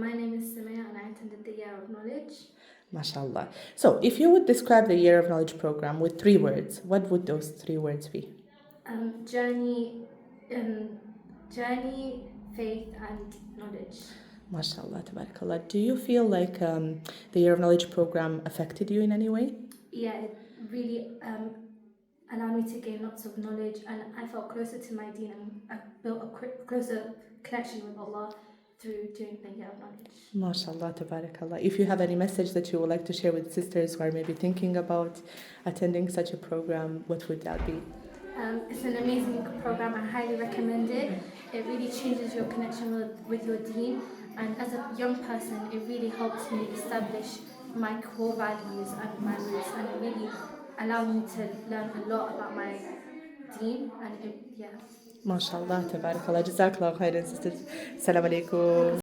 My name is Sumayya and I attended the Year of Knowledge. MashaAllah. So, if you would describe the Year of Knowledge program with 3 words, what would those 3 words be? Journey, faith, and knowledge. MashaAllah, tabarakallah. Do you feel like the Year of Knowledge program affected you in any way? Yeah, it really allowed me to gain lots of knowledge, and I felt closer to my Deen, and I built a closer connection with Allah through doing the Year of Knowledge. MashaAllah, tabarakallah. If you have any message that you would like to share with sisters who are maybe thinking about attending such a program, what would that be? It's an amazing program. I highly recommend it. It really changes your connection with your Deen, and as a young person, it really helps me establish my core values and my roots, and it really allowed me to learn a lot about my Deen, and yeah. MashaAllah, tabarakallah. Jazakallah khairan, sisters. Assalamu alaikum.